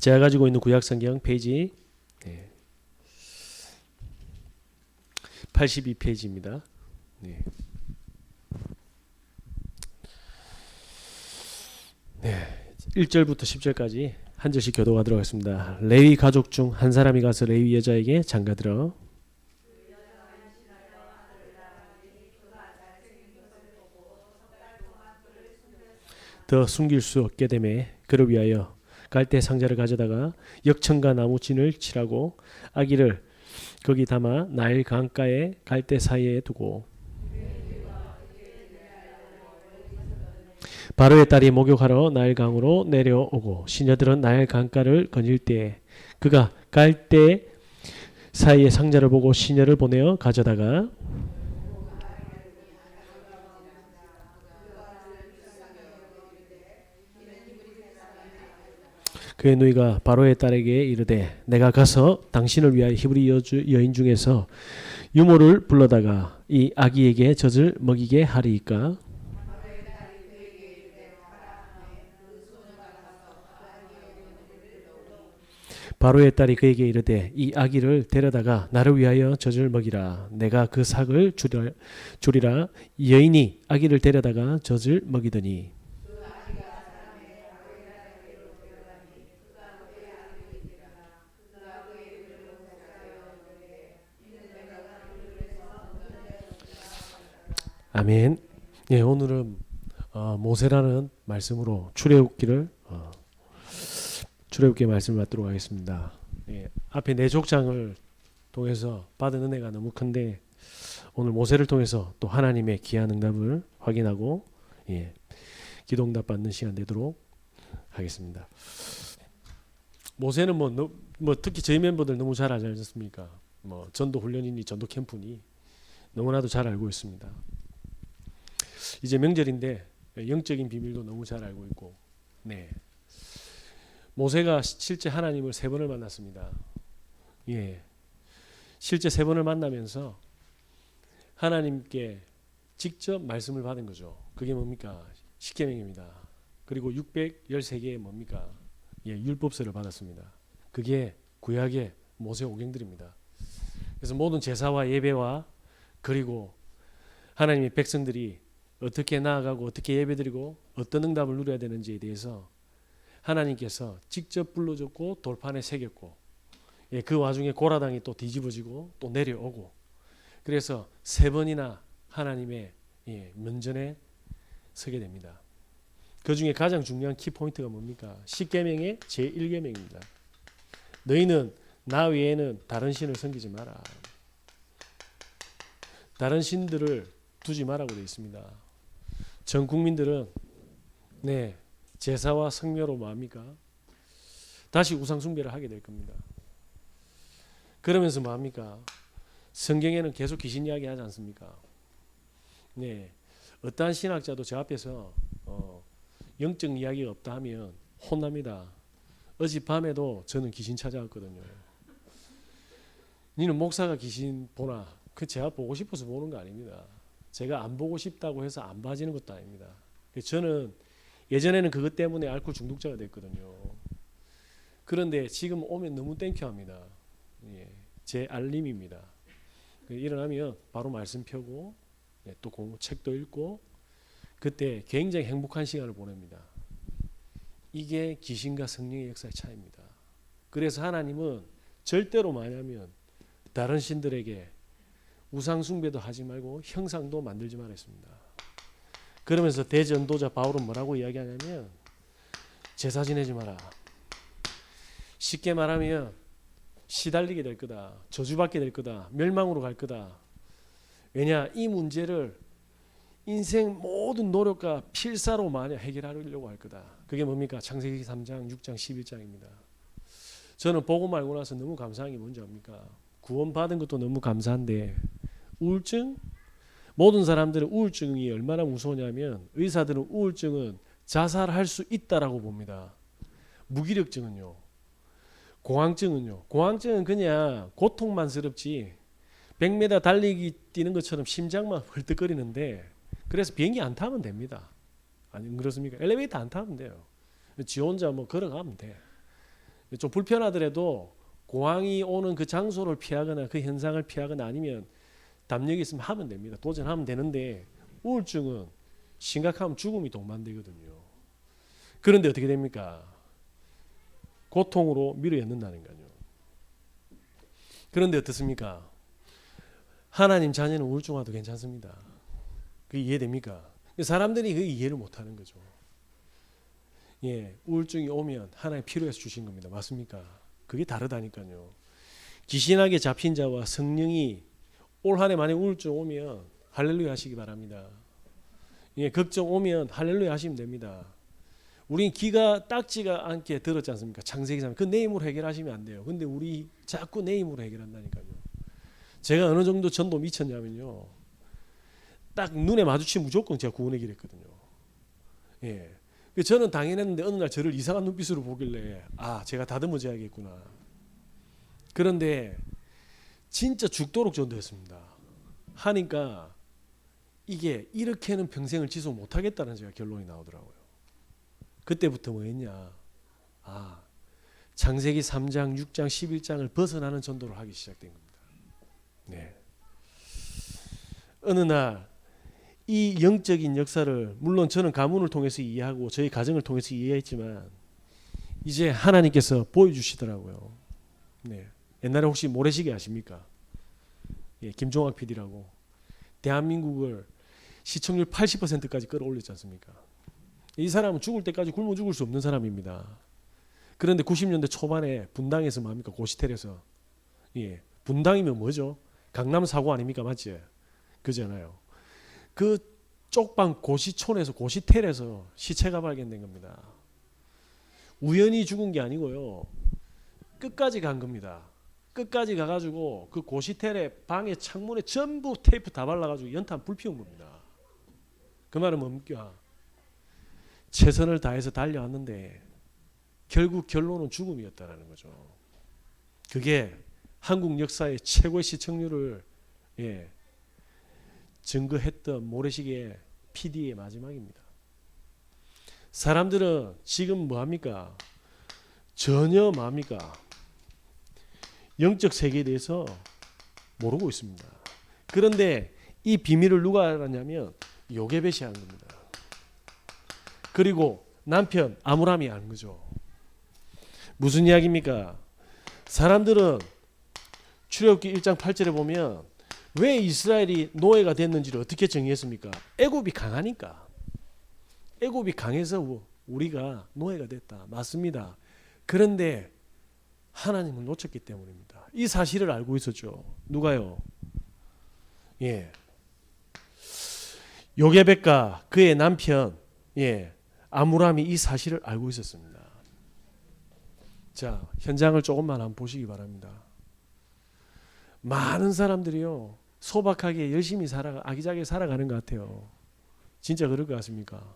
제가 가지고 있는 구약성경 페이지 82페이지입니다. 네. 1절부터 10절까지 한 절씩 교독하도록 하겠습니다. 레위 가족 중 한 사람이 가서 레위 여자에게 장가들어 더 숨길 수 없게 되매 그를 위하여 갈대 상자를 가져다가 역청과 나무진을 칠하고 아기를 거기 담아 나일 강가에 갈대 사이에 두고 바로의 딸이 목욕하러 나일 강으로 내려오고 시녀들은 나일 강가를 거닐 때에 그가 갈대 사이에 상자를 보고 시녀를 보내어 가져다가 그의 누이가 바로의 딸에게 이르되 내가 가서 당신을 위하여 히브리 여인 중에서 유모를 불러다가 이 아기에게 젖을 먹이게 하리이까. 바로의 딸이 그에게 이르되 이 아기를 데려다가 나를 위하여 젖을 먹이라. 내가 그 삭을 주리라. 여인이 아기를 데려다가 젖을 먹이더니 아멘. 예, 오늘은 모세라는 말씀으로 출애굽기의 말씀을 받도록 하겠습니다. 예, 앞에 네 족장을 통해서 받은 은혜가 너무 큰데 오늘 모세를 통해서 또 하나님의 귀한 응답을 확인하고 기도응답 받는 시간 되도록 하겠습니다. 모세는 뭐 특히 저희 멤버들 너무 잘 알지 않습니까? 뭐 전도 훈련이니 전도 캠프니 너무나도 잘 알고 있습니다. 이제 명절인데 영적인 비밀도 너무 잘 알고 있고, 모세가 실제 하나님을 3번을 만났습니다. 실제 3번을 만나면서 하나님께 직접 말씀을 받은 거죠. 그게 뭡니까? 십계명입니다. 그리고 613개의 뭡니까? 율법서를 받았습니다. 그게 구약의 모세 오경들입니다. 그래서 모든 제사와 예배와 그리고 하나님의 백성들이 어떻게 나아가고 어떻게 예배드리고 어떤 응답을 누려야 되는지에 대해서 하나님께서 직접 불러줬고 돌판에 새겼고 그 와중에 고라당이 또 뒤집어지고 또 내려오고 그래서 3번이나 하나님의 면전에 서게 됩니다. 그 중에 가장 중요한 키포인트가 뭡니까? 십계명의 제1계명입니다. 너희는 나 외에는 다른 신을 섬기지 마라. 다른 신들을 두지 마라고 되어 있습니다. 전 국민들은 제사와 성묘로 뭐합니까? 다시 우상 숭배를 하게 될 겁니다. 그러면서 뭐합니까? 성경에는 계속 귀신 이야기 하지 않습니까? 어떠한 신학자도 저 앞에서 영적 이야기가 없다 하면 혼납니다. 어젯밤에도 저는 귀신 찾아왔거든요. 니는 목사가 귀신 보나? 그 제가 보고 싶어서 보는 거 아닙니다. 제가 안 보고 싶다고 해서 안 봐지는 것도 아닙니다. 저는 예전에는 그것 때문에 알코올 중독자가 됐거든요. 그런데 지금 오면 너무 땡큐합니다. 제 알림입니다. 일어나면 바로 말씀 펴고 또 책도 읽고 그때 굉장히 행복한 시간을 보냅니다. 이게 귀신과 성령의 역사의 차이입니다. 그래서 하나님은 절대로 뭐냐면 다른 신들에게 우상 숭배도 하지 말고 형상도 만들지 말았습니다. 그러면서 대전도자 바울은 뭐라고 이야기하냐면 제사 지내지 마라. 쉽게 말하면 시달리게 될 거다. 저주받게 될 거다. 멸망으로 갈 거다. 왜냐? 이 문제를 인생 모든 노력과 필사로 마냥 해결하려고 할 거다. 그게 뭡니까? 창세기 3장, 6장, 11장입니다. 저는 보고 말고 나서 너무 감사한 게 뭔지 압니까? 구원받은 것도 너무 감사한데 우울증? 모든 사람들은 우울증이 얼마나 무서우냐면 의사들은 우울증은 자살할 수 있다라고 봅니다. 무기력증은요. 공황증은요. 공황증은 그냥 고통만스럽지 100m 달리기 뛰는 것처럼 심장만 헐떡거리는데 그래서 비행기 안 타면 됩니다. 아니 그렇습니까? 엘리베이터 안 타면 돼요. 지 혼자 뭐 걸어가면 돼. 좀 불편하더라도 공황이 오는 그 장소를 피하거나 그 현상을 피하거나 아니면 담력이 있으면 하면 됩니다. 도전하면 되는데 우울증은 심각하면 죽음이 동반되거든요. 그런데 어떻게 됩니까? 고통으로 밀어넣는다니까요. 그런데 어떻습니까? 하나님 자녀는 우울증 와도 괜찮습니다. 그게 이해됩니까? 사람들이 그 이해를 못하는 거죠. 예, 우울증이 오면 하나님 필요해서 주신 겁니다. 맞습니까? 그게 다르다니까요. 귀신에게 잡힌 자와 성령이 올 한 해 만에 우울증 오면 할렐루야 하시기 바랍니다. 예, 걱정 오면 할렐루야 하시면 됩니다. 우린 기가 딱지가 않게 들었지 않습니까? 창세기 3장. 그 내 힘으로 해결하시면 안 돼요. 근데 우리 자꾸 내 힘으로 해결한다니까요. 제가 어느 정도 전도 미쳤냐면요. 딱 눈에 마주치면 무조건 제가 구원의 길 했거든요. 예. 저는 당연했는데 어느 날 저를 이상한 눈빛으로 보길래 아, 제가 다듬어져야겠구나. 그런데 진짜 죽도록 전도했습니다. 하니까 이게 이렇게는 평생을 지속 못하겠다는 제가 결론이 나오더라고요. 그때부터 뭐였냐? 아, 창세기 3장, 6장, 11장을 벗어나는 전도를 하기 시작된 겁니다. 네. 어느 날 이 영적인 역사를 물론 저는 가문을 통해서 이해하고 저희 가정을 통해서 이해했지만 이제 하나님께서 보여주시더라고요. 네. 옛날에 혹시 모래시계 아십니까? 예, 김종학 PD라고 대한민국을 시청률 80%까지 끌어올렸지 않습니까? 이 사람은 죽을 때까지 굶어 죽을 수 없는 사람입니다. 그런데 90년대 초반에 분당에서 뭡니까? 고시텔에서 예, 분당이면 뭐죠? 강남 사고 아닙니까? 맞지? 그잖아요. 그 쪽방 고시촌에서 고시텔에서 시체가 발견된 겁니다. 우연히 죽은 게 아니고요. 끝까지 간 겁니다. 끝까지 가가지고 그 고시텔의 방의 창문에 전부 테이프 다 발라가지고 연탄 불 피운 겁니다. 그 말은 뭡니까? 최선을 다해서 달려왔는데 결국 결론은 죽음이었다라는 거죠. 그게 한국 역사의 최고의 시청률을 예, 증거했던 모래시계 PD의 마지막입니다. 사람들은 지금 뭐합니까? 전혀 뭐합니까? 영적 세계에 대해서 모르고 있습니다. 그런데 이 비밀을 누가 알았냐면 요게벳이 아는 겁니다. 그리고 남편 아므람이 아는 거죠. 무슨 이야기입니까? 사람들은 출애굽기 1장 8절에 보면 왜 이스라엘이 노예가 됐는지를 어떻게 정의했습니까? 애굽이 강하니까. 애굽이 강해서 우리가 노예가 됐다. 맞습니다. 그런데 하나님을 놓쳤기 때문입니다. 이 사실을 알고 있었죠. 누가요? 예. 요게벳과 그의 남편 예, 아므람이 이 사실을 알고 있었습니다. 자, 현장을 조금만 한번 보시기 바랍니다. 많은 사람들이요. 소박하게 열심히 아기자기하게 살아가는 것 같아요. 진짜 그럴 것 같습니까?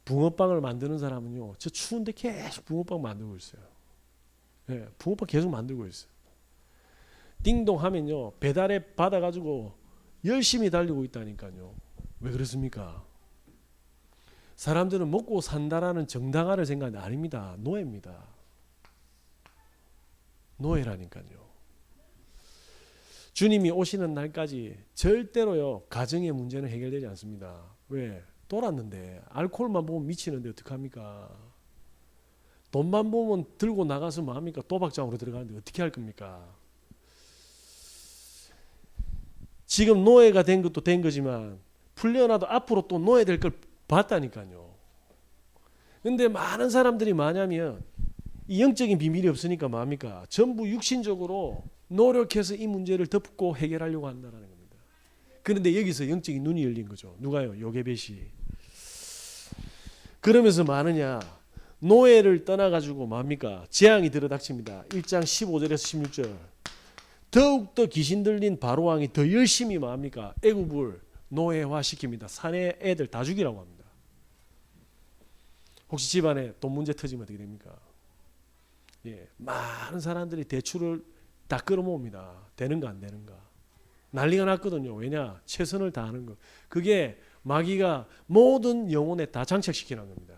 붕어빵을 만드는 사람은요. 저 추운데 계속 붕어빵 만들고 있어요. 예, 붕어빵 계속 만들고 있어요. 띵동 하면요. 배달에 받아가지고 열심히 달리고 있다니까요. 왜 그렇습니까? 사람들은 먹고 산다라는 정당화를 생각하는 아닙니다. 노예입니다. 노예라니까요. 주님이 오시는 날까지 절대로요. 가정의 문제는 해결되지 않습니다. 왜? 돌았는데 알코올만 보면 미치는데 어떡합니까? 돈만 보면 들고 나가서 뭐합니까? 도박장으로 들어가는데 어떻게 할 겁니까? 지금 노예가 된 것도 된 거지만 풀려나도 앞으로 또 노예 될 걸 봤다니까요. 근데 많은 사람들이 뭐냐면 이 영적인 비밀이 없으니까 뭐합니까? 전부 육신적으로 노력해서 이 문제를 덮고 해결하려고 한다는 겁니다. 그런데 여기서 영적인 눈이 열린 거죠. 누가요? 요게벳이. 그러면서 뭐하느냐? 노예를 떠나가지고 뭐합니까? 재앙이 들어닥칩니다. 1장 15절에서 16절. 더욱더 귀신 들린 바로왕이 더 열심히 뭐합니까? 애굽을 노예화시킵니다. 사내 애들 다 죽이라고 합니다. 혹시 집안에 돈 문제 터지면 어떻게 됩니까? 예, 많은 사람들이 대출을 다 끌어모읍니다. 되는가 안 되는가. 난리가 났거든요. 왜냐? 최선을 다하는 것. 그게 마귀가 모든 영혼에 다 장착시키는 겁니다.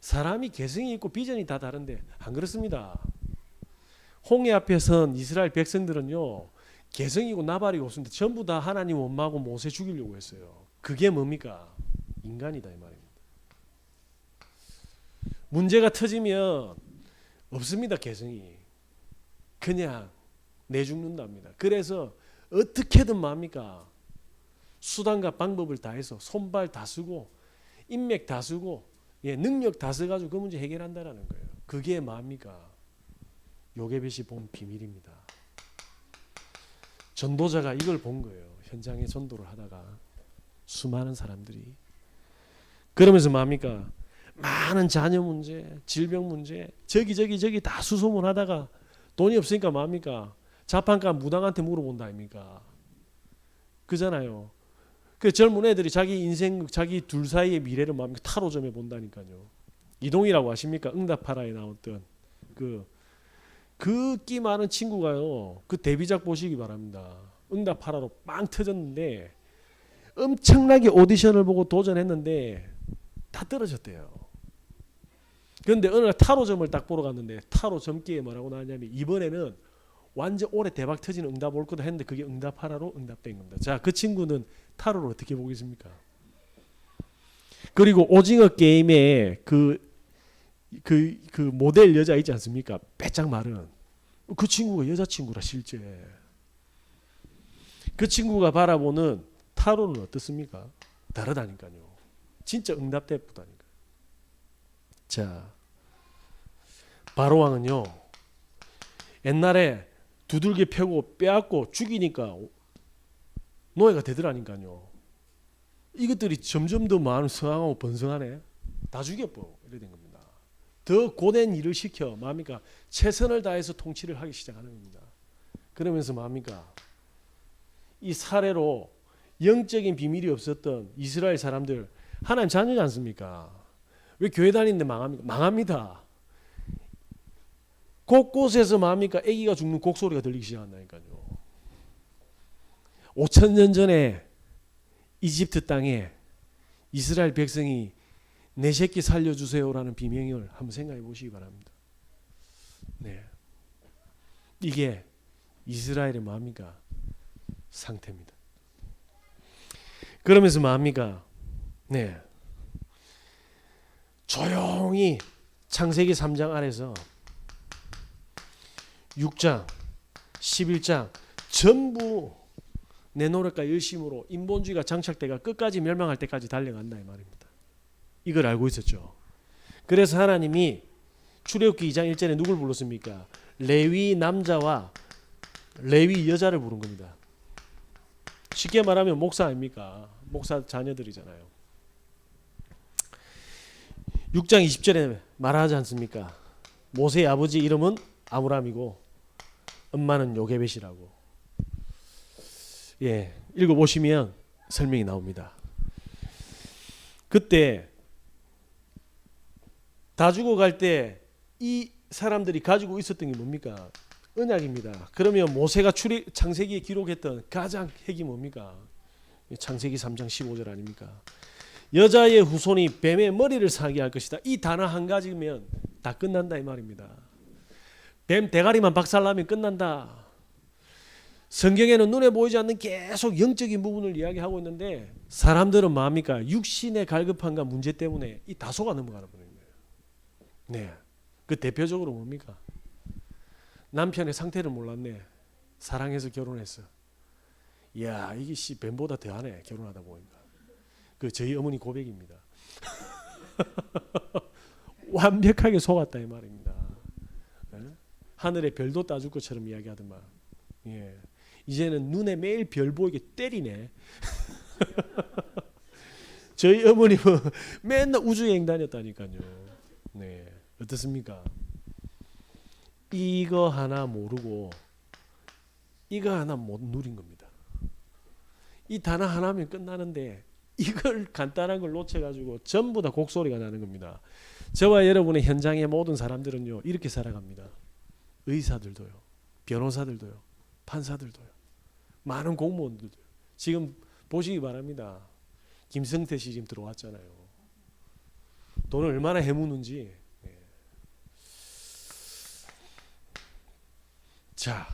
사람이 개성이 있고 비전이 다 다른데 안 그렇습니다. 홍해 앞에 선 이스라엘 백성들은요, 개성이고 나발이고 없습니다. 전부 다 하나님 원망하고 모세 죽이려고 했어요. 그게 뭡니까? 인간이다 이 말입니다. 문제가 터지면 없습니다. 개성이 그냥 내죽는답니다. 그래서 어떻게든 뭡니까? 수단과 방법을 다해서 손발 다 쓰고 인맥 다 쓰고 능력 다 써가지고 그 문제 해결한다라는 거예요. 그게 뭡니까? 요게벳이 본 비밀입니다. 전도자가 이걸 본 거예요. 현장에 전도를 하다가 수많은 사람들이 그러면서 뭡니까? 많은 자녀 문제, 질병 문제, 저기 다 수소문하다가 돈이 없으니까 뭡니까? 자판가 무당한테 물어본다 아닙니까? 그잖아요. 그 젊은 애들이 자기 인생, 자기 둘 사이의 미래를 뭡니까? 타로점에 본다니까요. 이동이라고 아십니까? 응답하라에 나왔던 그 끼 많은 친구가요. 그 데뷔작 보시기 바랍니다. 응답하라로 빵 터졌는데 엄청나게 오디션을 보고 도전했는데 다 떨어졌대요. 그런데 어느 날 타로점을 딱 보러 갔는데 타로 점괘에 뭐라고 나왔냐면 이번에는 완전 올해 대박 터지는 응답 올 거다 했는데 그게 응답하라로 응답된 겁니다. 자, 그 친구는 타로를 어떻게 보겠습니까? 그리고 오징어 게임에 그 모델 여자 있지 않습니까? 빼짝 마른 그 친구가 여자친구라 실제. 그 친구가 바라보는 타로는 어떻습니까? 다르다니까요. 진짜 응답대보다니까. 자, 바로왕은요 옛날에 두들겨 패고 빼앗고 죽이니까 노예가 되더라니까요. 이것들이 점점 더 마음을 성하고 번성하네. 다 죽여버려. 이래 된 겁니다. 더 고된 일을 시켜 뭡니까? 최선을 다해서 통치를 하기 시작하는 겁니다. 그러면서 뭡니까? 이 사례로 영적인 비밀이 없었던 이스라엘 사람들 하나님 자녀지 않습니까? 왜 교회 다니는데 망합니까? 망합니다. 곳곳에서 뭡니까? 아기가 죽는 곡소리가 들리기 시작한다니까요. 5,000년 전에 이집트 땅에 이스라엘 백성이 내 새끼 살려주세요라는 비명을 한번 생각해 보시기 바랍니다. 네, 이게 이스라엘의 뭡니까? 상태입니다. 그러면서 뭡니까? 네, 조용히 창세기 3장 아래서 6장, 11장 전부 내 노력과 열심으로 인본주의가 장착돼가 끝까지 멸망할 때까지 달려간다 이 말입니다. 이걸 알고 있었죠. 그래서 하나님이 출애굽기 2장 1절에 누굴 불렀습니까? 레위 남자와 레위 여자를 부른 겁니다. 쉽게 말하면 목사 아닙니까? 목사 자녀들이잖아요. 6장 20절에 말하지 않습니까? 모세의 아버지 이름은 아므람이고 엄마는 요게벳이라고. 예, 읽어보시면 설명이 나옵니다. 그때 다 죽어갈 때 이 사람들이 가지고 있었던 게 뭡니까? 언약입니다. 그러면 모세가 창세기에 기록했던 가장 핵이 뭡니까? 창세기 3장 15절 아닙니까? 여자의 후손이 뱀의 머리를 상하게 할 것이다. 이 단어 한 가지면 다 끝난다 이 말입니다. 뱀 대가리만 박살나면 끝난다. 성경에는 눈에 보이지 않는 계속 영적인 부분을 이야기하고 있는데 사람들은 뭡니까? 육신의 갈급함과 문제 때문에 이 다소가 넘어가는 거예요. 네, 그 대표적으로 뭡니까? 남편의 상태를 몰랐네. 사랑해서 결혼했어. 이야, 이게 뱀보다 더하네. 결혼하다 보니까. 그 저희 어머니 고백입니다. 완벽하게 속았다 이 말입니다. 네? 하늘의 별도 따줄 것처럼 이야기하더만. 예. 이제는 눈에 매일 별 보이게 때리네. 저희 어머님은 맨날 우주여행 다녔다니까요. 네, 어떻습니까? 이거 하나 모르고 이거 하나 못 누린 겁니다. 이 단어 하나면 끝나는데 이걸 간단한 걸 놓쳐가지고 전부 다 곡소리가 나는 겁니다. 저와 여러분의 현장의 모든 사람들은요 이렇게 살아갑니다. 의사들도요, 변호사들도요, 판사들도요, 많은 공무원들도요. 지금 보시기 바랍니다. 김성태 씨 지금 들어왔잖아요. 돈을 얼마나 해무는지. 자,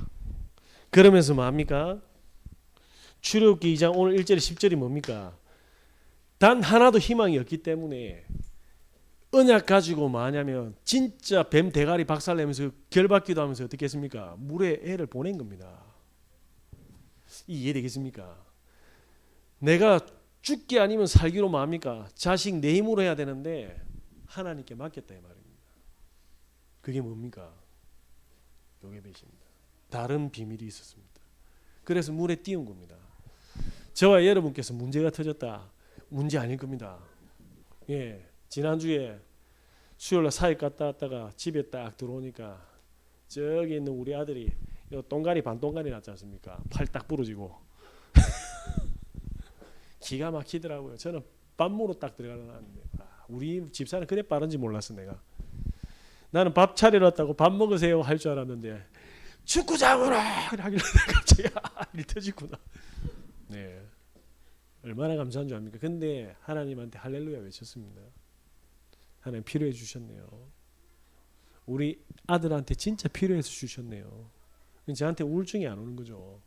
그러면서 뭐합니까? 출애굽기 2장 오늘 1절에 10절이 뭡니까? 단 하나도 희망이 없기 때문에 언약 가지고 뭐하냐면 진짜 뱀 대가리 박살내면서 결박기도 하면서 어떻게 했습니까? 물에 애를 보낸 겁니다. 이해되겠습니까? 내가 죽기 아니면 살기로 뭐합니까? 자식 내 힘으로 해야 되는데 하나님께 맡겼다 이 말입니다. 그게 뭡니까? 요괴배입니다. 다른 비밀이 있었습니다. 그래서 물에 띄운 겁니다. 저와 여러분께서 문제가 터졌다. 문제 아닐 겁니다. 예, 지난주에 수요일날 사역 갔다 왔다가 집에 딱 들어오니까 저기 있는 우리 아들이 똥가리 반똥가리 났지 않습니까? 팔 딱 부러지고 기가 막히더라고요. 저는 밥 먹으러 딱 들어가려는데 우리 집사는 그래 빠른지 몰랐어. 내가 나는 밥 차리러 왔다고 밥 먹으세요 할 줄 알았는데 축구장으로 하길래 갑자기 일 터지구나. 네, 얼마나 감사한 줄 압니까? 근데 하나님한테 할렐루야 외쳤습니다. 하나님 필요해 주셨네요. 우리 아들한테 진짜 필요해서 주셨네요. 저한테 우울증이 안 오는 거죠.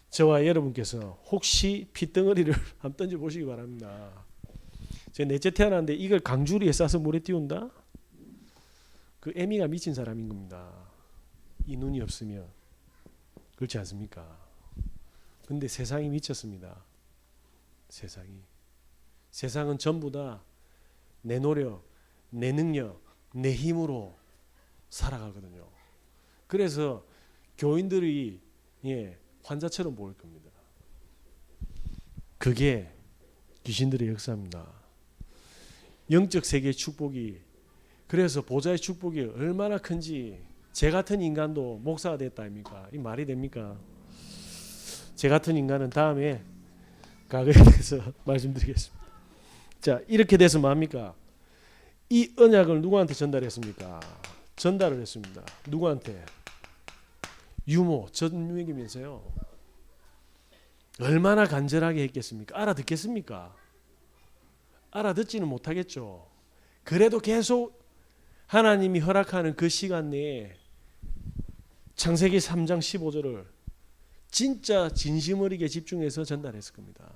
저와 여러분께서 혹시 핏덩어리를 한번 던져보시기 바랍니다. 제가 넷째 태어났는데 이걸 강주리에 싸서 물에 띄운다? 그 애미가 미친 사람인 겁니다. 이 눈이 없으면. 그렇지 않습니까? 근데 세상이 미쳤습니다. 세상은 전부 다 내 노력, 내 능력, 내 힘으로 살아가거든요. 그래서 교인들이 환자처럼 보일 겁니다. 그게 귀신들의 역사입니다. 영적 세계의 축복이, 그래서 보좌의 축복이 얼마나 큰지 제 같은 인간도 목사가 됐다 아닙니까? 이 말이 됩니까? 제 같은 인간은 다음에 과거에 대해서 말씀드리겠습니다. 자, 이렇게 돼서 뭐합니까? 이 언약을 누구한테 전달했습니까? 전달을 했습니다. 누구한테? 유모, 전유에게면서요. 얼마나 간절하게 했겠습니까? 알아듣겠습니까? 알아듣지는 못하겠죠. 그래도 계속 하나님이 허락하는 그 시간 내에 창세기 3장 15절을 진짜 진심 어리게 집중해서 전달했을 겁니다.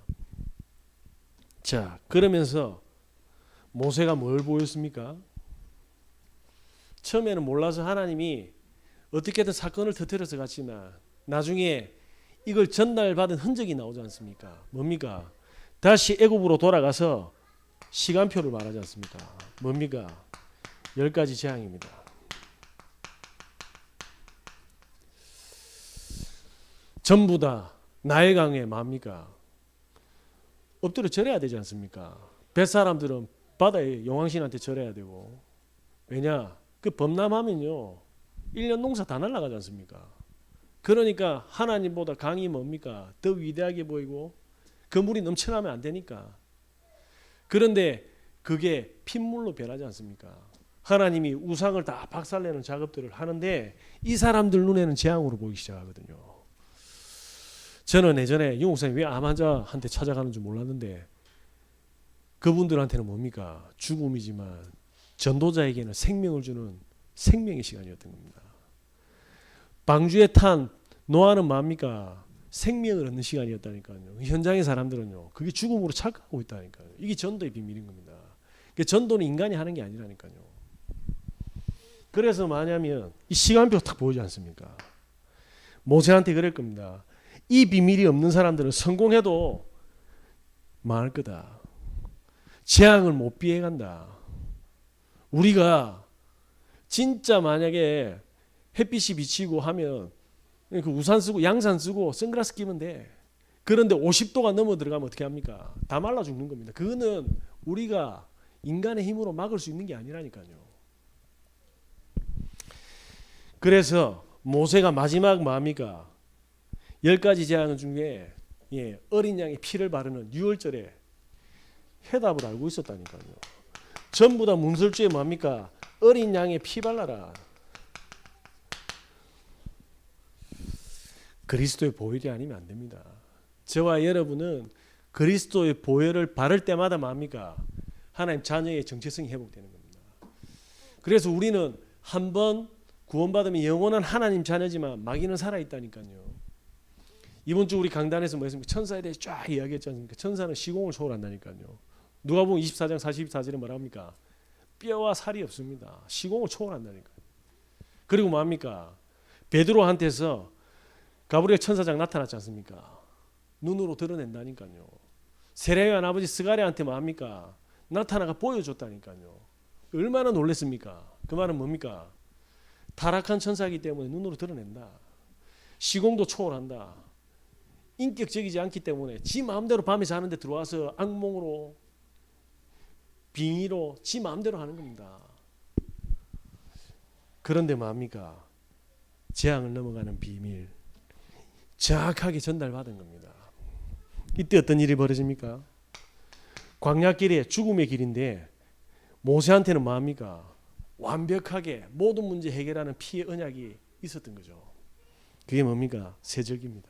자, 그러면서 모세가 뭘 보였습니까? 처음에는 몰라서 하나님이 어떻게든 사건을 터뜨려서 갔지만 나중에 이걸 전달받은 흔적이 나오지 않습니까? 뭡니까? 다시 애굽으로 돌아가서 시간표를 말하지 않습니까? 뭡니까? 10가지 재앙입니다. 전부 다 나일강에 뭡니까? 엎드려 절해야 되지 않습니까? 뱃사람들은 바다의 용왕신한테 절해야 되고. 왜냐? 그 범람하면요 1년 농사 다 날아가지 않습니까? 그러니까 하나님보다 강이 뭡니까? 더 위대하게 보이고 그 물이 넘쳐나면 안 되니까. 그런데 그게 핏물로 변하지 않습니까? 하나님이 우상을 다 박살내는 작업들을 하는데 이 사람들 눈에는 재앙으로 보이기 시작하거든요. 저는 예전에 유 목사님 왜 암 환자한테 찾아가는 줄 몰랐는데 그분들한테는 뭡니까? 죽음이지만 전도자에게는 생명을 주는 생명의 시간이었던 겁니다. 방주에 탄 노아는 뭡니까? 생명을 얻는 시간이었다니까요. 현장의 사람들은요, 그게 죽음으로 착각하고 있다니까요. 이게 전도의 비밀인 겁니다. 전도는 인간이 하는 게 아니라니까요. 그래서 뭐냐면 이 시간표 딱 보이지 않습니까? 모세한테 그럴 겁니다. 이 비밀이 없는 사람들은 성공해도 망할 거다. 재앙을 못 피해간다. 우리가 진짜 만약에 햇빛이 비치고 하면 그 우산 쓰고 양산 쓰고 선글라스 끼면 돼. 그런데 50도가 넘어 들어가면 어떻게 합니까? 다 말라 죽는 겁니다. 그거는 우리가 인간의 힘으로 막을 수 있는 게 아니라니까요. 그래서 모세가 마지막 뭡니까? 10가지 재앙 중에 어린 양의 피를 바르는 유월절에 해답을 알고 있었다니까요. 전부 다 문설주에 뭡니까? 어린 양의 피 발라라. 그리스도의 보혈이 아니면 안 됩니다. 저와 여러분은 그리스도의 보혈을 바를 때마다 뭡니까? 하나님 자녀의 정체성이 회복되는 겁니다. 그래서 우리는 한번 구원받으면 영원한 하나님 자녀지만 마귀는 살아있다니까요. 이번 주 우리 강단에서 뭐 했습니까? 천사에 대해 쫙 이야기했지 않습니까? 천사는 시공을 초월한다니까요. 누가복음 24장 44절에 뭐라 합니까? 뼈와 살이 없습니다. 시공을 초월한다니까요. 그리고 뭐합니까? 베드로한테서 가브리엘 천사장 나타났지 않습니까? 눈으로 드러낸다니까요. 세례요한 아버지 스가랴한테 뭐합니까? 나타나가 보여줬다니까요. 얼마나 놀랬습니까? 그 말은 뭡니까? 타락한 천사이기 때문에 눈으로 드러낸다. 시공도 초월한다. 인격적이지 않기 때문에 지 마음대로 밤에 자는데 들어와서 악몽으로 빙의로 지 마음대로 하는 겁니다. 그런데 뭐합니까? 재앙을 넘어가는 비밀 정확하게 전달받은 겁니다. 이때 어떤 일이 벌어집니까? 광야길에 죽음의 길인데 모세한테는 뭐합니까? 완벽하게 모든 문제 해결하는 피의 언약이 있었던 거죠. 그게 뭡니까? 세절기입니다.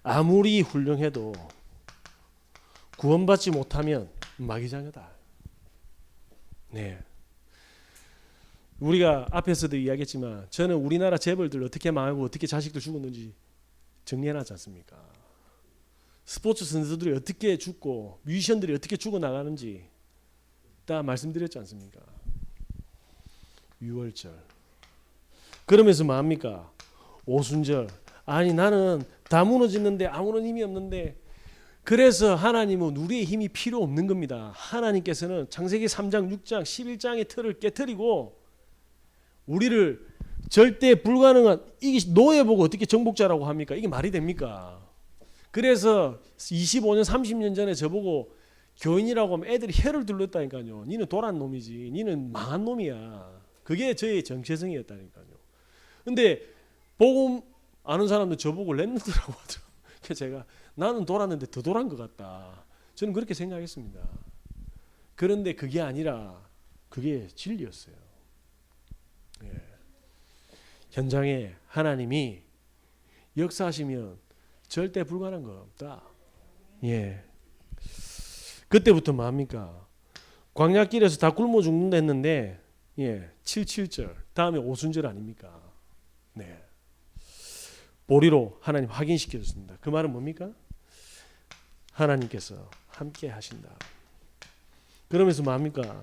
아무리 훌륭해도 구원받지 못하면 마귀자녀다. 네. 우리가 앞에서도 이야기했지만 저는 우리나라 재벌들 어떻게 망하고 어떻게 자식들 죽었는지 정리해놨지 않습니까? 스포츠 선수들이 어떻게 죽고 뮤지션들이 어떻게 죽어나가는지 다 말씀드렸지 않습니까? 유월절. 그러면서 뭐합니까? 오순절. 아니 나는 다 무너졌는데 아무런 힘이 없는데 그래서 하나님은 우리의 힘이 필요 없는 겁니다. 하나님께서는 창세기 3장, 6장, 11장의 틀을 깨트리고 우리를 절대 불가능한 이게 노예 보고 어떻게 정복자라고 합니까? 이게 말이 됩니까? 그래서 25년, 30년 전에 저보고 교인이라고 하면 애들이 혀를 둘렀다니까요. 니는 도란 놈이지. 니는 망한 놈이야. 그게 저의 정체성이었다니까요. 근데 복음 아는 사람도 저보고 랩런트라고 하죠. 그래서 제가 나는 돌았는데 더 돌한 것 같다. 저는 그렇게 생각했습니다. 그런데 그게 아니라 그게 진리였어요. 예. 현장에 하나님이 역사하시면 절대 불가능한 거 없다. 예. 그때부터 뭐합니까? 광야길에서 다 굶어 죽는다 했는데 77절 다음에 오순절 아닙니까? 네. 보리로 하나님 확인시켜 줬습니다. 그 말은 뭡니까? 하나님께서 함께 하신다. 그러면서 뭐합니까?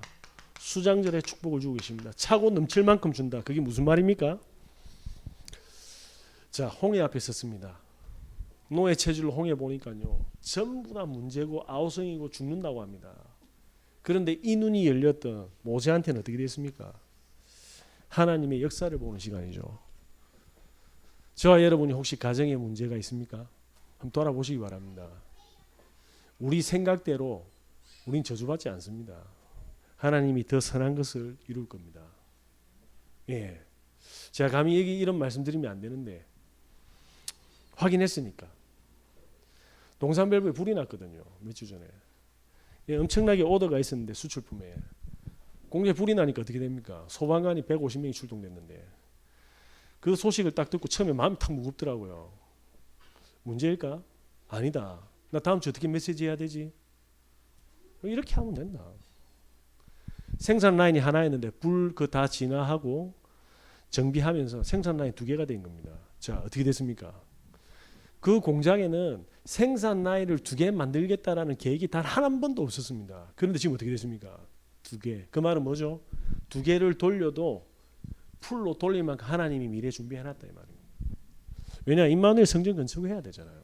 수장절에 축복을 주고 계십니다. 차고 넘칠 만큼 준다. 그게 무슨 말입니까? 자, 홍해 앞에 섰습니다. 노예 체질로 홍해 보니까요. 전부 다 문제고 아우성이고 죽는다고 합니다. 그런데 이 눈이 열렸던 모세한테는 어떻게 됐습니까? 하나님의 역사를 보는 시간이죠. 저와 여러분이 혹시 가정에 문제가 있습니까? 한번 돌아보시기 바랍니다. 우리 생각대로 우린 저주받지 않습니다. 하나님이 더 선한 것을 이룰 겁니다. 예, 제가 감히 여기 이런 말씀드리면 안 되는데 확인했으니까. 동산밸브에 불이 났거든요. 몇 주 전에. 예, 엄청나게 오더가 있었는데 수출품에. 공장에 불이 나니까 어떻게 됩니까? 소방관이 150명이 출동됐는데 그 소식을 딱 듣고 처음에 마음이 탁 무겁더라고요. 문제일까? 아니다. 나 다음 주 어떻게 메시지 해야 되지? 이렇게 하면 된다. 생산 라인이 하나였는데 불 그 다 진화하고 정비하면서 생산 라인 2개가 된 겁니다. 자, 어떻게 됐습니까? 그 공장에는 생산 라인을 2개 만들겠다라는 계획이 단 한 번도 없었습니다. 그런데 지금 어떻게 됐습니까? 2개. 그 말은 뭐죠? 2개를 돌려도 풀로 돌릴 만큼 하나님이 미래 준비해놨다 이 말입니다. 왜냐 임마누엘 성전 건축해야 되잖아요.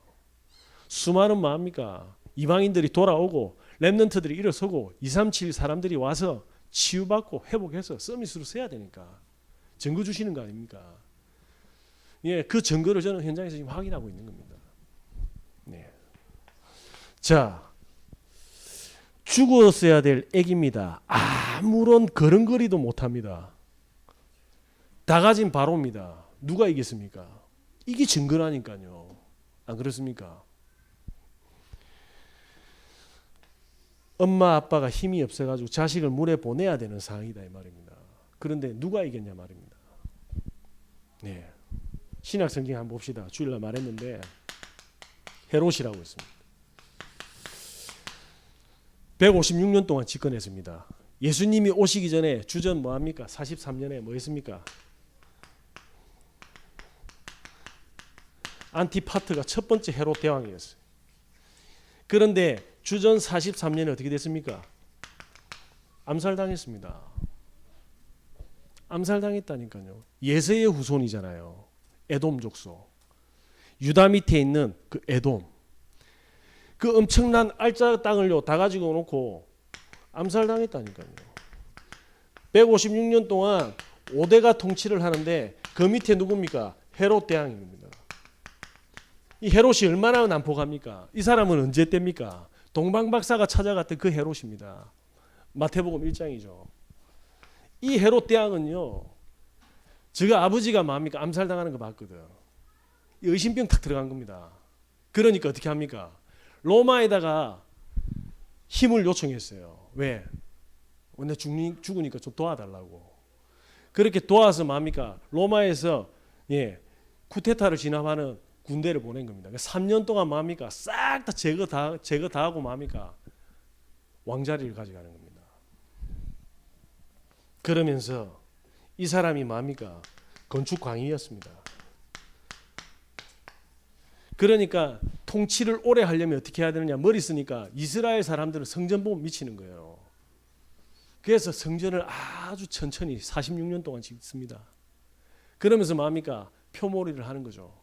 수많은 뭐합니까? 이방인들이 돌아오고 렘넌트들이 일어서고 237 사람들이 와서 치유받고 회복해서 서밋으로 써야 되니까 증거 주시는 거 아닙니까? 예, 그 증거를 저는 현장에서 지금 확인하고 있는 겁니다. 네. 자, 죽었어야 될 애기입니다. 아무런 걸음걸이도 못합니다. 다 가진 바로입니다. 누가 이겼습니까? 이게 증거라니까요. 안 그렇습니까? 엄마 아빠가 힘이 없어가지고 자식을 물에 보내야 되는 상황이다 이 말입니다. 그런데 누가 이겼냐 말입니다. 네, 신약 성경 한번 봅시다. 주일날 말했는데 헤롯이라고 있습니다. 156년 동안 집권했습니다. 예수님이 오시기 전에 주전 뭐합니까? 43년에 뭐 했습니까? 안티파트가 첫 번째 헤롯 대왕이었어요. 그런데 주전 43년에 어떻게 됐습니까? 암살당했습니다. 암살당했다니까요. 예서의 후손이잖아요. 에돔 족속. 유다 밑에 있는 그 에돔. 그 엄청난 알짜 땅을요 다 가지고 놓고 암살당했다니까요. 156년 동안 5대가 통치를 하는데 그 밑에 누굽니까? 헤롯 대왕입니다. 이 헤롯이 얼마나 난폭합니까? 이 사람은 언제 때입니까? 동방박사가 찾아갔던 그 헤롯입니다. 마태복음 1장이죠. 이 헤롯 대왕은요, 저가 아버지가 뭡니까? 암살당하는 거 봤거든. 의심병 탁 들어간 겁니다. 그러니까 어떻게 합니까? 로마에다가 힘을 요청했어요. 왜? 내 죽으니까 좀 도와달라고. 그렇게 도와서 뭡니까? 로마에서 쿠데타를 진압하는 군대를 보낸 겁니다. 3년 동안 뭡니까? 싹 다 제거 다 하고 뭡니까? 왕자리를 가져가는 겁니다. 그러면서 이 사람이 뭡니까? 건축광이었습니다. 그러니까 통치를 오래 하려면 어떻게 해야 되느냐? 머리 쓰니까 이스라엘 사람들은 성전 보면 미치는 거예요. 그래서 성전을 아주 천천히 46년 동안 짓습니다. 그러면서 뭡니까? 표몰이를 하는 거죠.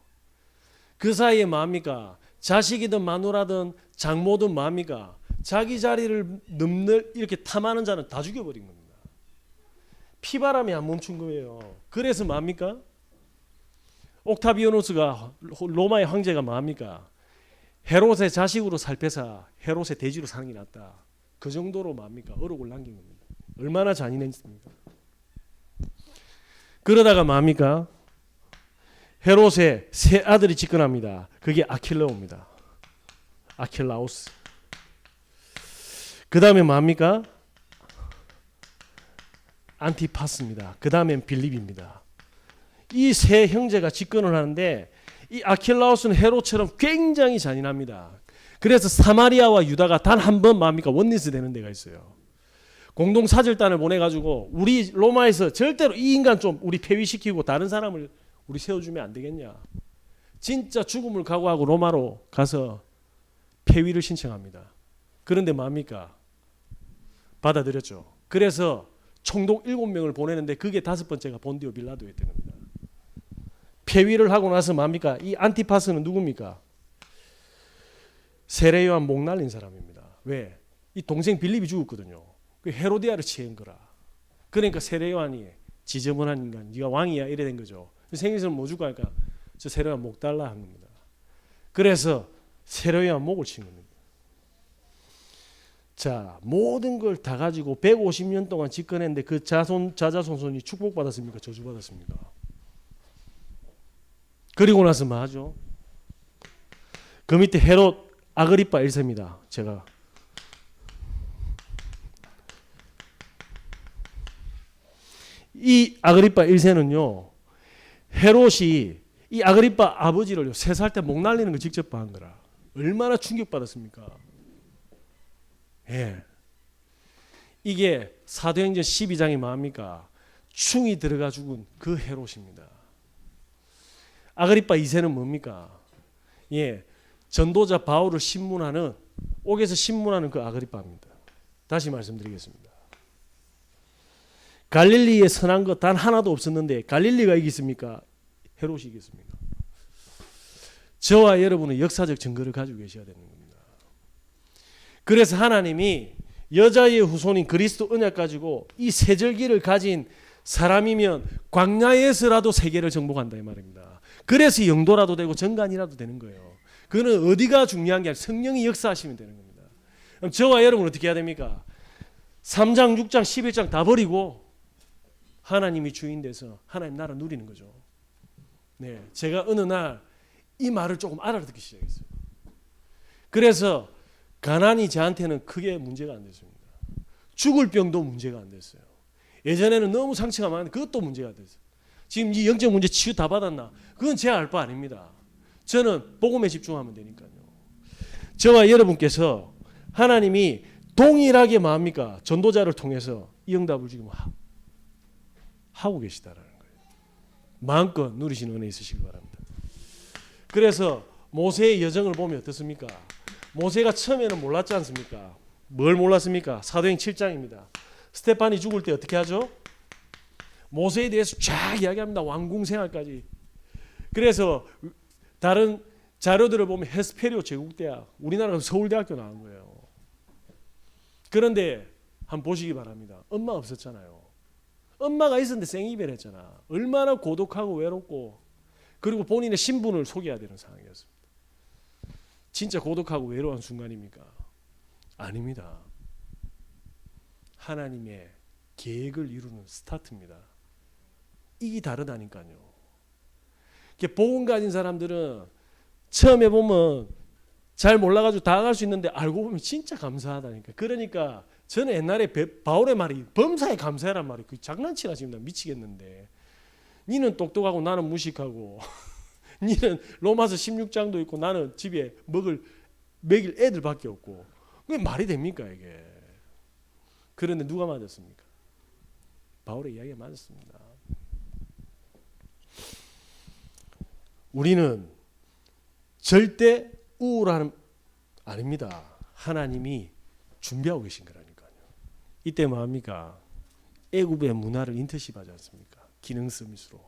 그 사이에 뭡니까? 자식이든 마누라든 장모든 뭡니까? 자기 자리를 이렇게 탐하는 자는 다 죽여버린 겁니다. 피바람이 안 멈춘 거예요. 그래서 뭡니까? 옥타비아누스가 로마의 황제가 뭡니까? 헤롯의 자식으로 살펴서 헤롯의 대지로 사는 게 낫다. 그 정도로 뭡니까? 어록을 남긴 겁니다. 얼마나 잔인했습니까? 그러다가 뭡니까? 헤롯의 세 아들이 집권합니다. 그게 아킬레오입니다. 아킬라오스. 그 다음에 뭡니까? 안티파스입니다. 그 다음엔 빌립입니다. 이 세 형제가 집권을 하는데 이 아킬라오스는 헤롯처럼 굉장히 잔인합니다. 그래서 사마리아와 유다가 단 한 번 뭡니까? 원리스 되는 데가 있어요. 공동 사절단을 보내가지고 우리 로마에서 절대로 이 인간 좀 우리 폐위시키고 다른 사람을 우리 세워주면 안 되겠냐. 진짜 죽음을 각오하고 로마로 가서 폐위를 신청합니다. 그런데 뭡니까? 받아들였죠. 그래서 총독 7명을 보내는데 그게 5번째가 본디오 빌라도였던 겁니다. 폐위를 하고 나서 뭡니까? 이 안티파스는 누굽니까? 세례요한 목 날린 사람입니다. 왜? 이 동생 빌립이 죽었거든요. 그 헤로디아를 취한 거라. 그러니까 세례요한이 지저분한 인간, 네가 왕이야 이래 된 거죠. 생일선을 뭐 줄까 하니까 저 세례요한 목 달라 한 겁니다. 그래서 세례요한 목을 친 겁니다. 자, 모든 걸 다 가지고 150년 동안 집권했는데 그 자자손손이 축복받았습니까? 저주받았습니까? 그리고 나서 뭐 하죠? 그 밑에 헤롯 아그리파 1세입니다. 제가 이 아그리파 1세는요. 헤롯이 이 아그리파 아버지를요. 3살 때 목 날리는 거 직접 본 거라. 얼마나 충격받았습니까? 예. 이게 사도행전 12장이 뭡니까? 충이 들어가 죽은 그 헤롯입니다. 아그리파 2세는 뭡니까? 예. 전도자 바울을 신문하는 옥에서 신문하는 그 아그리파입니다. 다시 말씀드리겠습니다. 갈릴리에 선한 것 단 하나도 없었는데 갈릴리가 이겼습니까? 헤롯이 이겼습니까? 저와 여러분은 역사적 증거를 가지고 계셔야 되는 겁니다. 그래서 하나님이 여자의 후손인 그리스도 언약 가지고 이 세절기를 가진 사람이면 광야에서라도 세계를 정복한다 이 말입니다. 그래서 영도라도 되고 정관이라도 되는 거예요. 그거는 어디가 중요한 게 아니라 성령이 역사하시면 되는 겁니다. 그럼 저와 여러분은 어떻게 해야 됩니까? 3장, 6장, 11장 다 버리고 하나님이 주인 돼서 하나님 나라 누리는 거죠. 네, 제가 어느 날 이 말을 조금 알아듣기 시작했어요. 그래서 가난이 저한테는 크게 문제가 안 됐습니다. 죽을 병도 문제가 안 됐어요. 예전에는 너무 상처가 많은데 그것도 문제가 됐어요. 지금 이 영적 문제 치유 다 받았나? 그건 제 알 바 아닙니다. 저는 복음에 집중하면 되니까요. 저와 여러분께서 하나님이 동일하게 뭡니까? 전도자를 통해서 이 응답을 지금 하고 계시다라는 거예요. 마음껏 누리시는 은혜 있으시기 바랍니다. 그래서 모세의 여정을 보면 어떻습니까? 모세가 처음에는 몰랐지 않습니까? 뭘 몰랐습니까? 사도행 7장입니다. 스테판이 죽을 때 어떻게 하죠? 모세에 대해서 쫙 이야기합니다. 왕궁 생활까지. 그래서 다른 자료들을 보면 헤스페리오 제국대학, 우리나라가 서울대학교 나온 거예요. 그런데 한번 보시기 바랍니다. 엄마 없었잖아요. 엄마가 있었는데 생이별했잖아. 얼마나 고독하고 외롭고, 그리고 본인의 신분을 속여야 되는 상황이었습니다. 진짜 고독하고 외로운 순간입니까? 아닙니다. 하나님의 계획을 이루는 스타트입니다. 이게 다르다니까요. 복음 가진 사람들은 처음에 보면 잘 몰라가지고 당할 수 있는데 알고 보면 진짜 감사하다니까. 그러니까 저는 옛날에 바울의 말이 범사에 감사해란 말이 그 장난치나 지금 나 미치겠는데, 니는 똑똑하고 나는 무식하고 니는 로마서 16장도 있고 나는 집에 먹일 애들밖에 없고, 그게 말이 됩니까 이게? 그런데 누가 맞았습니까? 바울의 이야기가 맞았습니다. 우리는 절대 우울함 아닙니다. 하나님이 준비하고 계신 거라니까요. 이때 뭐합니까? 애굽의 문화를 인터십하지 않습니까? 기능 서밋으로.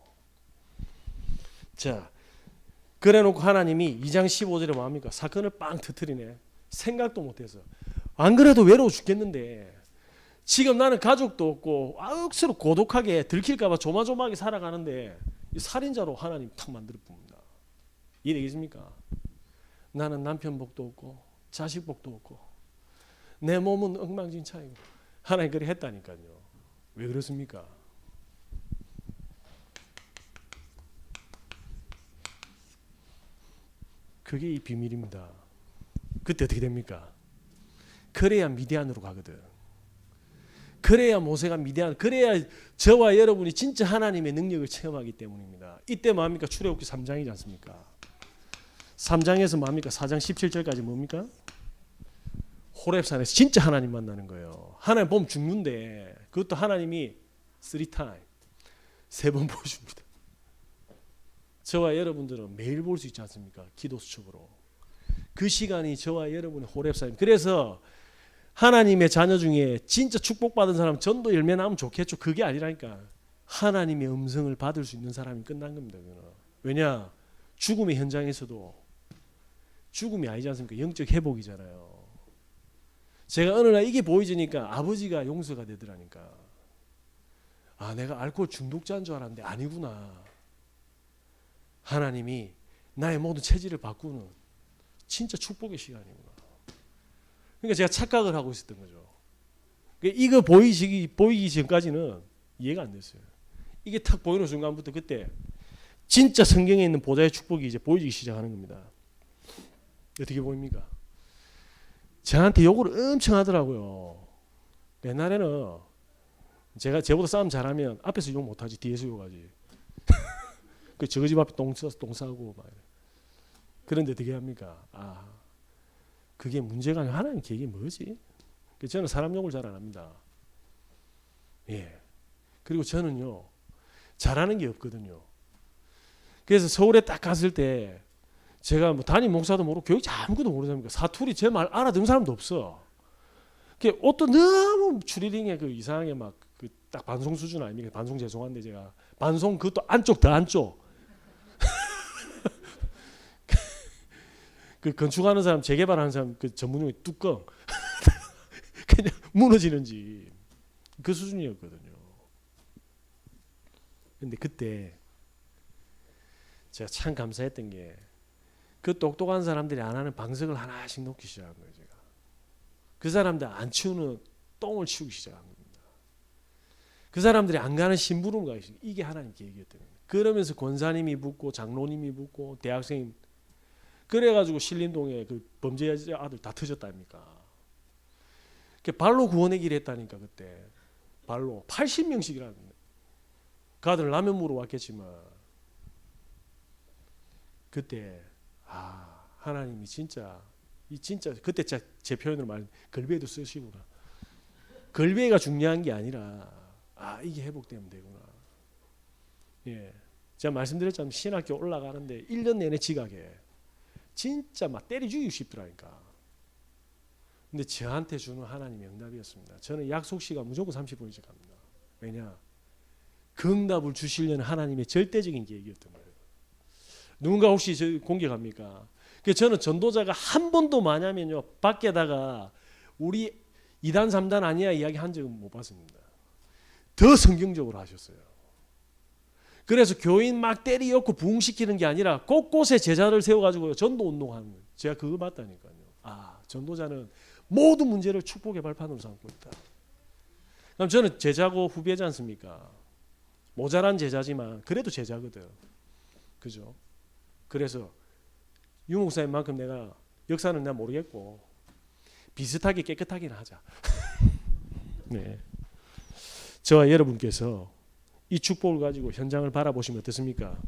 자, 그래놓고 하나님이 2장 15절에 뭐합니까? 사건을 빵 터뜨리네. 생각도 못해서. 안 그래도 외로워 죽겠는데 지금 나는 가족도 없고 억수로 고독하게 들킬까 봐 조마조마하게 살아가는데 살인자로 하나님 탁 만들어 봅니다. 이해되겠습니까? 나는 남편 복도 없고 자식 복도 없고 내 몸은 엉망진창이고 하나님 그래 했다니까요. 왜 그렇습니까? 그게 이 비밀입니다. 그때 어떻게 됩니까? 그래야 미디안으로 가거든. 그래야 모세가 미디안, 그래야 저와 여러분이 진짜 하나님의 능력을 체험하기 때문입니다. 이때 뭐합니까? 출애굽기 3장이지 않습니까? 3장에서 뭐합니까? 4장 17절까지 뭡니까? 호렙산에서 진짜 하나님 만나는 거예요. 하나님 보면 죽는데 그것도 하나님이 3타임, 3번 보여줍니다. 저와 여러분들은 매일 볼 수 있지 않습니까? 기도 수첩으로. 그 시간이 저와 여러분의 호렙산입니다. 그래서 하나님의 자녀 중에 진짜 축복받은 사람 전도 열매 나면 좋겠죠. 그게 아니라니까. 하나님의 음성을 받을 수 있는 사람이 끝난 겁니다. 그거는. 왜냐? 죽음의 현장에서도 죽음이 아니지 않습니까? 영적 회복이잖아요. 제가 어느 날 이게 보이지니까 아버지가 용서가 되더라니까. 아, 내가 알코올 중독자인 줄 알았는데 아니구나. 하나님이 나의 모든 체질을 바꾸는 진짜 축복의 시간이구나. 그러니까 제가 착각을 하고 있었던 거죠. 이거 보이기 전까지는 이해가 안 됐어요. 이게 탁 보이는 순간부터 그때 진짜 성경에 있는 보좌의 축복이 이제 보이기 시작하는 겁니다. 어떻게 보입니까? 저한테 욕을 엄청 하더라고요. 옛날에는 제보다 싸움 잘하면 앞에서 욕 못하지 뒤에서 욕하지. 그 저거 집 앞에 똥 싸고 막. 그런데 어떻게 합니까? 아, 그게 문제가 아니라 하나님 계획이 뭐지? 저는 사람 욕을 잘 안 합니다. 예. 그리고 저는요 잘하는 게 없거든요. 그래서 서울에 딱 갔을 때 제가 뭐 담임 목사도 모르고 교육자 아무것도 모르잖아요. 사투리 제 말 알아듣는 사람도 없어. 옷도 너무 추리링에 그 이상하게 막 그 딱 반송 수준 아닙니까? 반송 죄송한데 제가 반송 그것도 안쪽 더 안쪽. 그 건축하는 사람, 재개발하는 사람 그 전문용어 뚜껑 그냥 무너지는지 그 수준이었거든요. 근데 그때 제가 참 감사했던 게 그 똑똑한 사람들이 안 하는 방석을 하나씩 놓기 시작한 거예요. 제가 그 사람들 안 치우는 똥을 치우기 시작한 겁니다. 그 사람들이 안 가는 심부름 가기 시작. 이게 하나님 계획이었던 겁니다. 그러면서 권사님이 붙고 장로님이 붙고 대학생이 그래가지고 신림동에 그 범죄 아들 다 터졌다 아닙니까? 발로 구원의 길 했다니까 그때. 발로 80명씩이라는 그 아들 라면 먹으러 왔겠지만 그때 아 하나님이 진짜 이 진짜 그때 제 표현으로 말 걸베도 쓰시구나. 걸베가 중요한 게 아니라 이게 회복되면 되구나. 예, 제가 말씀드렸잖아요. 신학교 올라가는데 1년 내내 지각해. 진짜 막 때려 죽이고 싶더라니까. 근데 저한테 주는 하나님의 응답이었습니다. 저는 약속 시간 무조건 30분 일찍 갑니다. 왜냐? 그 응답을 주시려는 하나님의 절대적인 계획이었던 거예요. 누군가 혹시 저 공격합니까? 그래서 저는 전도자가 한 번도 마냐면요 밖에다가 우리 2단 3단 아니야 이야기 한 적은 못 봤습니다. 더 성경적으로 하셨어요. 그래서 교인 막 때리었고 부흥시키는 게 아니라 곳곳에 제자를 세워가지고 전도 운동하는 거예요. 제가 그거 봤다니까요. 전도자는 모든 문제를 축복의 발판으로 삼고 있다. 그럼 저는 제자고 후배지 않습니까? 모자란 제자지만 그래도 제자거든. 그죠? 그래서 유 목사님만큼 내가 역사는 내가 모르겠고 비슷하게 깨끗하게는 하자. 네. 저와 여러분께서 이 축복을 가지고 현장을 바라보시면 어떻습니까?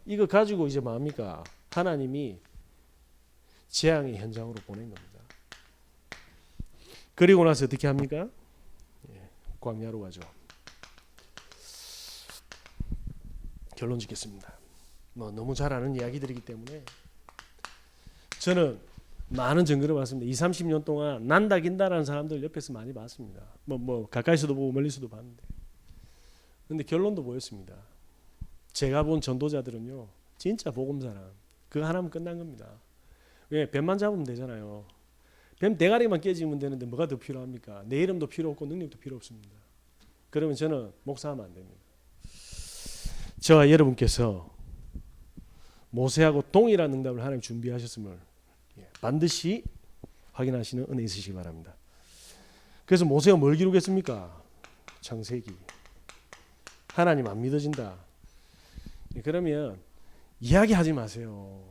이거 가지고 이제 뭡니까? 하나님이 재앙의 현장으로 보낸 겁니다. 그리고 나서 어떻게 합니까? 광야로 가죠. 결론 짓겠습니다. 너무 잘 아는 이야기들이기 때문에 저는 많은 증거를 봤습니다. 20, 30년 동안 난다 긴다라는 사람들 옆에서 많이 봤습니다. 가까이서도 보고 멀리서도 봤는데. 근데 결론도 뭐였습니다. 제가 본 전도자들은요. 진짜 복음사랑 그거 하나면 끝난 겁니다. 왜? 뱀만 잡으면 되잖아요. 뱀 대가리만 깨지면 되는데 뭐가 더 필요합니까? 내 이름도 필요 없고 능력도 필요 없습니다. 그러면 저는 목사하면 안 됩니다. 저와 여러분께서 모세하고 동일한 응답을 하나님 준비하셨음을 반드시 확인하시는 은혜 있으시기 바랍니다. 그래서 모세가 뭘 기록했습니까? 창세기. 하나님 안 믿어진다. 그러면 이야기하지 마세요.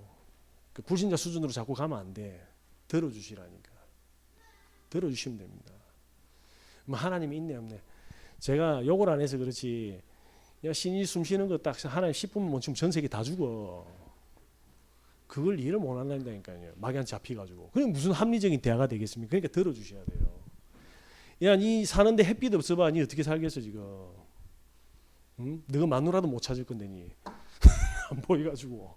그 불신자 수준으로 자꾸 가면 안 돼. 들어주시라니까. 들어주시면 됩니다. 하나님이 있네 없네. 제가 욕을 안 해서 그렇지. 신이 숨 쉬는 거 딱 하나님 10분만 멈추면 전 세계 다 죽어. 그걸 이해를 못 한다니까요. 막연 잡히가지고. 그게 무슨 합리적인 대화가 되겠습니까? 그러니까 들어주셔야 돼요. 야, 니 사는데 햇빛 없어봐. 니 어떻게 살겠어 지금? 응? 너가 마누라도 못 찾을 건데 니. 안 보여가지고.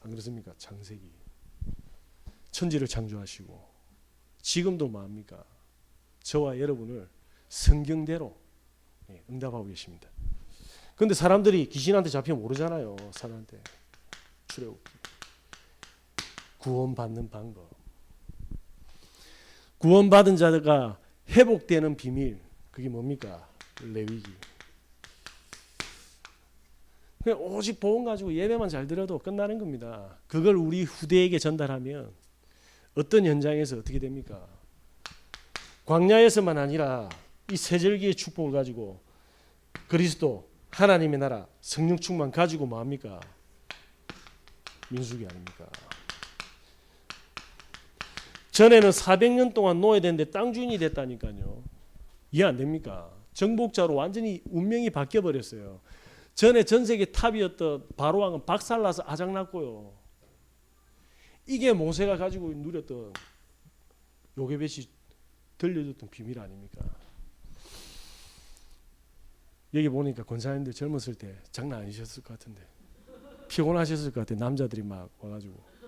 안 그렇습니까? 창세기. 천지를 창조하시고 지금도 뭐합니까? 저와 여러분을 성경대로 응답하고 계십니다. 그런데 사람들이 귀신한테 잡히면 모르잖아요. 사람한테 출애굽기 구원받는 방법, 구원받은 자가 회복되는 비밀, 그게 뭡니까? 레위기. 그냥 오직 복음 가지고 예배만 잘 드려도 끝나는 겁니다. 그걸 우리 후대에게 전달하면 어떤 현장에서 어떻게 됩니까? 광야에서만 아니라 이 세절기의 축복을 가지고 그리스도 하나님의 나라 성령 충만 가지고 뭐합니까? 민수기 아닙니까? 전에는 400년 동안 노예 됐는데 땅 주인이 됐다니까요. 이해 안 됩니까? 정복자로 완전히 운명이 바뀌어 버렸어요. 전에 전 세계 탑이었던 바로왕은 박살나서 아작났고요. 이게 모세가 가지고 누렸던 요괴벳이 들려줬던 비밀 아닙니까? 여기 보니까 권사님들 젊었을 때 장난 아니셨을 것 같은데 피곤하셨을 것 같아요. 남자들이 막 와가지고.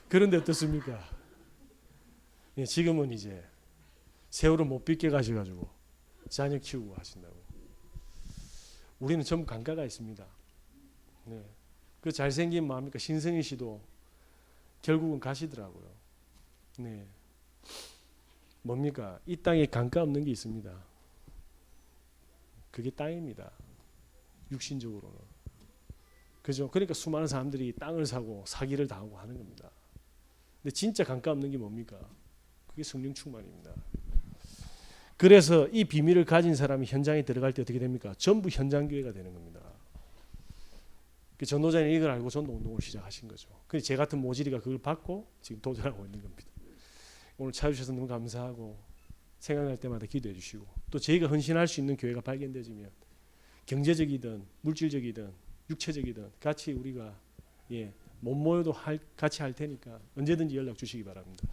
그런데 어떻습니까? 지금은 이제 세월을 못 빚게 가셔가지고 자녀 키우고 하신다고. 우리는 전부 강가가 있습니다. 네. 그 잘생긴 마음이니까 신성희 씨도 결국은 가시더라고요. 네. 뭡니까? 이 땅에 강가 없는 게 있습니다. 그게 땅입니다. 육신적으로는. 그죠? 그러니까 수많은 사람들이 땅을 사고 사기를 당하고 하는 겁니다. 근데 진짜 강가 없는 게 뭡니까? 그게 성령 충만입니다. 그래서 이 비밀을 가진 사람이 현장에 들어갈 때 어떻게 됩니까? 전부 현장교회가 되는 겁니다. 전도자는 이걸 알고 전도 운동을 시작하신 거죠. 그래서 제 같은 모질이가 그걸 받고 지금 도전하고 있는 겁니다. 오늘 찾아주셔서 너무 감사하고 생각날 때마다 기도해 주시고 또 저희가 헌신할 수 있는 교회가 발견되지만 경제적이든 물질적이든 육체적이든 같이 우리가 못 모여도 같이 할 테니까 언제든지 연락 주시기 바랍니다.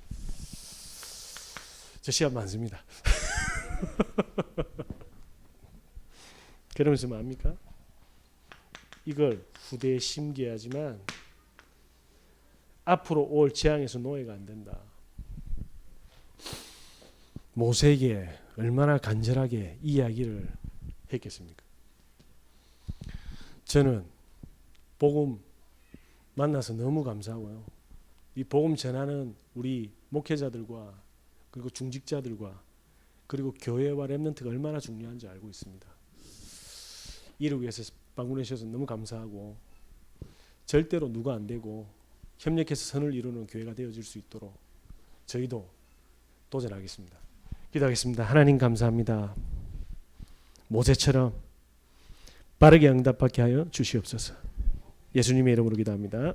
저 시간 많습니다. 그러면서 뭐합니까? 이걸 후대에 심기하지만 앞으로 올 재앙에서 노예가 안 된다. 모세에게 얼마나 간절하게 이 이야기를 했겠습니까? 저는 복음 만나서 너무 감사하고요. 이 복음 전하는 우리 목회자들과 그리고 중직자들과 그리고 교회와 렘넌트가 얼마나 중요한지 알고 있습니다. 이를 위해서 방문해 주셔서 너무 감사하고 절대로 누가 안 되고 협력해서 선을 이루는 교회가 되어질 수 있도록 저희도 도전하겠습니다. 기도하겠습니다. 하나님 감사합니다. 모세처럼 빠르게 응답받게 하여 주시옵소서. 예수님의 이름으로 기도합니다.